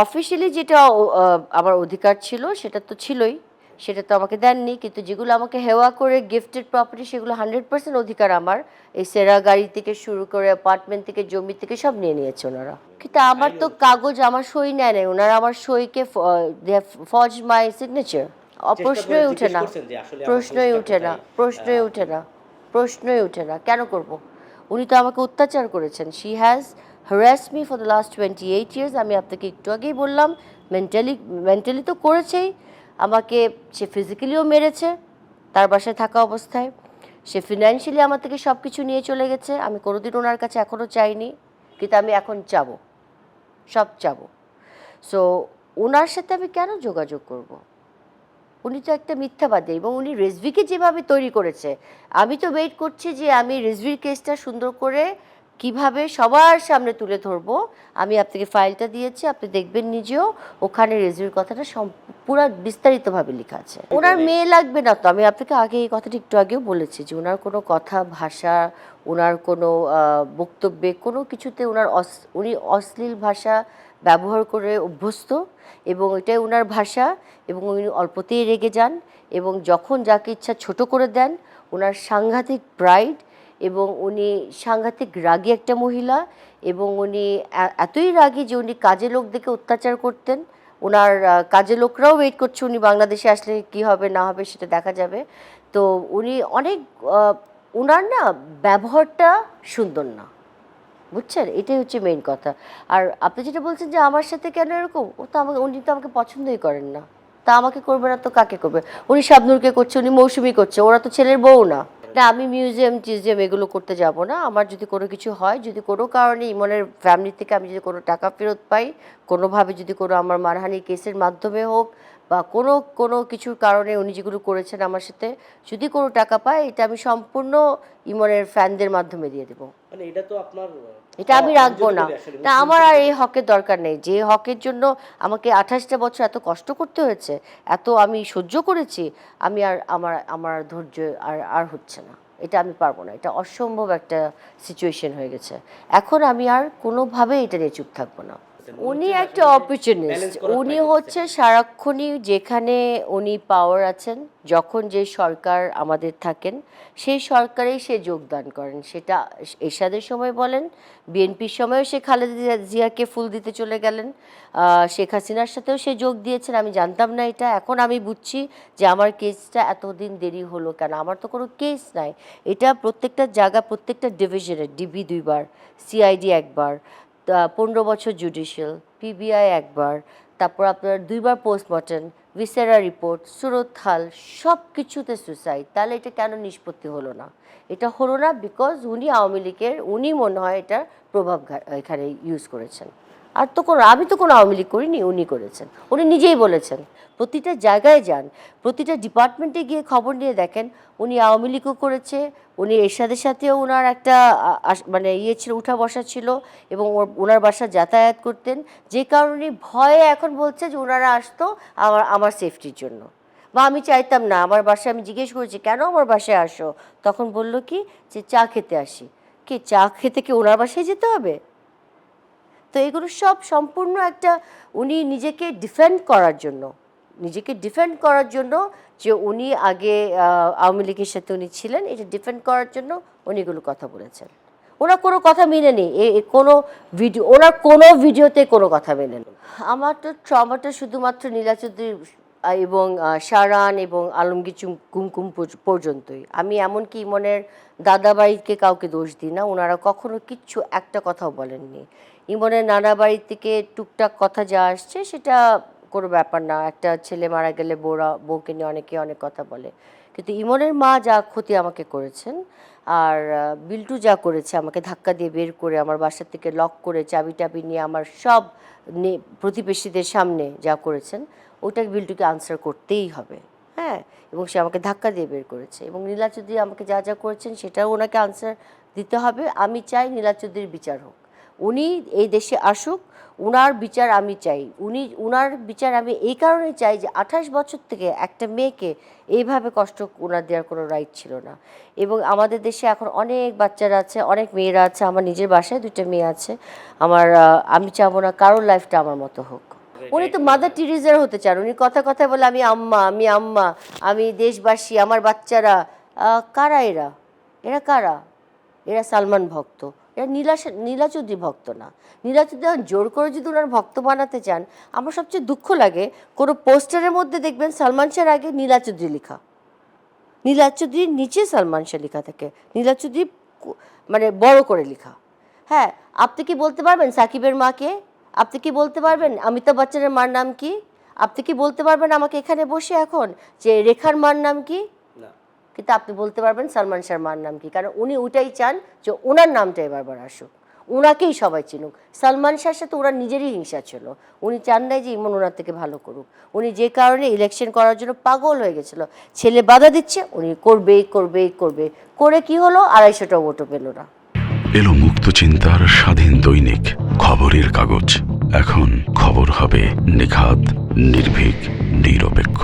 Officially যেটা আমার অধিকার ছিল সেটা তো ছিলই। সেটা তো আমাকে দেননি। কিন্তু যেগুলো আমাকে হেওয়া করে গিফটেড প্রপার্টি সেগুলো 100% অধিকার আমার। এই সেরা গাড়ি থেকে শুরু করে অ্যাপার্টমেন্ট থেকে জমি থেকে সব নিয়ে নিয়েছে ওনারা। কিন্তু আমার আইন তো অনুযায়ী কাগজ আমার সই নেয় নাই। ওনারা আমার সইকে দে হ্যাভ ফর্জড মাই সিগনেচার। চেষ্টা করে প্রশ্নই উঠে জিজ্ঞেস না। করছেন যে আসলে আমার প্রশ্নই কাগজটা উঠে না। কোথায়? প্রশ্নই আপনি উঠে না। প্রশ্নই উঠে না। কেন করব? উনি তো আমাকে অত্যাচার করেছেন। She has harassed me for the last 28 years. আমি আপনাকে একটু আগেই বললাম মেন্টালি মেন্টালি তো করেছেই। আমাকে সে ফিজিক্যালিও মেরেছে তার বাসায় থাকা অবস্থায়। সে ফিনান্সিয়ালি আমার থেকে সব কিছু নিয়ে চলে গেছে। আমি কোনোদিন ওনার কাছে এখনও চাইনি। কিন্তু আমি এখন চাবো। সব চাবো। সো ওনার সাথে আমি কেন যোগাযোগ করব? উনি তো একটা মিথ্যাবাদী এবং উনি রেজভিকে যেভাবে তৈরি করেছে আমি তো ওয়েট করছি যে আমি রেজভির কেসটা সুন্দর করে কিভাবে সবার সামনে তুলে ধরবো। আমি আপনাকে ফাইলটা দিয়েছি, আপনি দেখবেন নিজেও। ওখানে রেজভির কথাটা পুরো বিস্তারিতভাবে লেখা আছে। ওনার বলে মেয়ে লাগবে না তো। আমি আপনাকে আগে এই কথাটা একটু আগেও বলেছি যে ওনার কোনো কথা ভাষা, ওনার কোনো বক্তব্যে কোনো কিছুতে উনি অশ্লীল ভাষা ব্যবহার করে অভ্যস্ত এবং এটাই ওনার ভাষা। এবং উনি অল্পতেই রেগে যান এবং যখন যাকে ইচ্ছা ছোট করে দেন। ওনার সাংঘাতিক প্রাইড এবং উনি সাংঘাতিক রাগী একটা মহিলা এবং উনি এতই রাগী যে উনি কাজে লোকদেরকে অত্যাচার করতেন। ওনার কাজের লোকরাও ওয়েট করছে উনি বাংলাদেশে আসলে কি হবে না হবে সেটা দেখা যাবে। তো উনি অনেক ওনার না ব্যবহারটা সুন্দর না, বুঝছেন? এটাই হচ্ছে মেইন কথা। আর আপনি যেটা বলছেন যে আমার সাথে কেন এরকম, উনি তো আমাকে পছন্দই করেন না। তা আমাকে করবে না তো কাকে করবে? উনি শাবনূরকে করছে, উনি মৌসুমী করছে, ওরা তো ছেলের বউ না। না আমি মিউজিয়াম টিউজিয়াম এগুলো করতে যাব না। আমার যদি কোনো কিছু হয়, যদি কোনো কারণে ইমনের ফ্যামিলি থেকে আমি যদি কোনো টাকা ফেরত পাই, কোনোভাবে যদি কোনো আমার মানহানি কেসের মাধ্যমে হোক বা কোনো কোনো কিছুর কারণে উনি যেগুলো করেছেন আমার সাথে, যদি কোনো টাকা পাই এটা আমি সম্পূর্ণ ইমনের ফ্যানদের মাধ্যমে দিয়ে দেবো। মানে এটা তো আপনার এটা আমি হক। আমি রাখবো যদি না। বলি আসলে না মুসলিম আমার আর শরীয়তে এই হকের দরকার নেই। যে হকের জন্য আমাকে ২৮টা বছর এত কষ্ট করতে হয়েছে, এত আমি সহ্য করেছি, আমি আর আমার আমার ধৈর্য আর হচ্ছে না। এটা আমি পারবো না। এটা অসম্ভব একটা সিচুয়েশন হয়ে গেছে। এখন আমি আর কোনোভাবেই এটা নিয়ে চুপ থাকবো না। মনে উনি হচ্ছে যে একটা আসলে যে অপরচুনিস্ট। ব্যালেন্স করার ট্রাই উনি করতেছেন হচ্ছে আর কি। সারাক্ষণই যেখানে উনি পাওয়ার আছেন, যখন যে সরকার আমাদের থাকেন, সেই সরকারেই সে যোগদান করেন। সেটা এরশাদের সময় বলেন, বিএনপির সময়ও সে খালেদা জিয়াকে ফুল দিতে চলে গেলেন। শেখ হাসিনার সাথেও সে যোগ দিয়েছেন। আমি জানতাম না এটা। এখন আমি বুঝছি যে আমার কেসটা এতদিন দেরি হলো কেন। আমার তো কোনো কেস নাই। এটা প্রত্যেকটা জায়গা, প্রত্যেকটা ডিভিশনে ডিবি ২ বার, সিআইডি ১ বার, ১৫ বছর জুডিশিয়াল, পিবিআই ১ বার, তারপর আপনার ২ বার পোস্টমর্টেম, ভিসেরা রিপোর্ট, সুরত হাল, সব কিছুতে সুসাইড। তাহলে এটা কেন নিষ্পত্তি হলো না? এটা হলো না বিকজ উনি আওয়ামী লীগের, উনি মনে হয় এটার প্রভাব এখানে ইউজ করেছেন। আর তো কোনো, আমি তো কোনো আওয়ামী লীগ করিনি, উনি করেছেন। উনি নিজেই বলেছেন। প্রতিটা জায়গায় যান, প্রতিটা ডিপার্টমেন্টে গিয়ে খবর নিয়ে দেখেন উনি আওয়ামী লীগও করেছে। উনি এরশাদের সাথেও ওনার একটা মানে ইয়ে ছিল, উঠা বসা ছিল এবং ওনার বাসা যাতায়াত করতেন। যে কারণে ভয়ে এখন বলছে যে ওনারা আসতো আমার সেফটির জন্য। বা আমি চাইতাম না আমার বাসায়, আমি জিজ্ঞেস করেছি কেন আমার বাসায় আসো, তখন বলল কি যে চা খেতে আসি। কি চা খেতে কি ওনার বাসায় যেতে হবে? তো এগুলো সব সম্পূর্ণ একটা, উনি নিজেকে ডিফেন্ড করার জন্য, নিজেকে ডিফেন্ড করার জন্য যে উনি আগে আওয়ামী লীগের সাথে উনি ছিলেন, এটা ডিফেন্ড করার জন্য উনি এগুলো কথা বলেছেন। ওনার কোনো কথা মেনেনি, কোনো ভিডিও, ওনার কোনো ভিডিওতে কোনো কথা মেনেনি। আমার তো ট্রমাটা শুধুমাত্র নীলা চৌধুরী এবং শাহরান এবং আলমগীর কুমকুম পর্যন্তই। আমি এমনকি ইমনের দাদাবাড়িকে কাউকে দোষ দিই না। ওনারা কখনো কিচ্ছু একটা কথাও বলেননি। ইমনের নানা বাড়ি থেকে টুকটাক কথা যা আসছে সেটা কোনো ব্যাপার না। একটা ছেলে মারা গেলে বউকে নিয়ে অনেকে অনেক কথা বলে। কিন্তু ইমনের মা যা ক্ষতি আমাকে করেছেন আর বিল্টু যা করেছে, আমাকে ধাক্কা দিয়ে বের করে আমার বাসা থেকে লক করে চাবি টাবি নিয়ে আমার সব প্রতিবেশীদের সামনে যা করেছেন, ওটা বিল্টুকে আনসার করতেই হবে। হ্যাঁ, এবং সে আমাকে ধাক্কা দিয়ে বের করেছে এবং নীলা চৌধুরী আমাকে যা যা করেছেন সেটাও ওনাকে আনসার দিতে হবে। আমি চাই নীলা চৌধুরীর বিচার হোক। উনি এই দেশে আসুক, উনার বিচার আমি চাই। উনার বিচার আমি এই কারণে চাই যে ২৮ বছর থেকে একটা মেয়েকে এইভাবে কষ্ট ওনার দেওয়ার কোনো রাইট ছিল না। এবং আমাদের দেশে এখন অনেক বাচ্চারা আছে, অনেক মেয়েরা আছে। আমার নিজের বাসায় ২টা মেয়ে আছে। আমি চাবো না কারোর লাইফটা আমার মতো হোক। উনি তো মাদার টেরেসার হতে চান। উনি কথা কথা বলে আমি আম্মা, আমি আম্মা, আমি দেশবাসী, আমার বাচ্চারা। কারা এরা? এরা কারা? এরা সালমান ভক্ত। এরা নীলা চৌধুরী ভক্ত না। নীলা চৌধুরী জোর করে যদি ওনার ভক্ত বানাতে চান, আমার সবচেয়ে দুঃখ লাগে কোনো পোস্টারের মধ্যে দেখবেন সালমান শাহর আগে নীলা চৌধুরী লেখা, নীলা চৌধুরীর নিচে সালমান শাহ লেখা থাকে, নীলা চৌধুরী মানে বড় করে লেখা। হ্যাঁ, আপনি কি বলতে পারবেন সাকিবের মাকে? আপনি কি বলতে পারবেন অমিতাভ বচ্চনের মার নাম কি? আপনি কি বলতে পারবেন আমাকে এখানে বসে এখন যে রেখার মার নাম কি? না। কিন্তু আপনি বলতে পারবেন সালমান শাহর মার নাম কি, কারণ উনি ওটাই চান যে ওনার নামটা এবার আসুক, ওনাকেই সবাই চিনুক। সালমান শাহর সাথে ওনার নিজেরই হিংসা ছিল, উনি চান নাই যে ইমন ওনার থেকে ভালো করুক। উনি যে কারণে ইলেকশন করার জন্য পাগল হয়ে গেছিল, ছেলে বাধা দিচ্ছে, উনি করবেই করবেই করবে, করে কি হলো? 250টা ভোটও পেল না। এলো মুক্ত চিন্তার স্বাধীন দৈনিক খবরের কাগজ। এখন খবর হবে নিখাত, নির্ভীক, নিরপেক্ষ।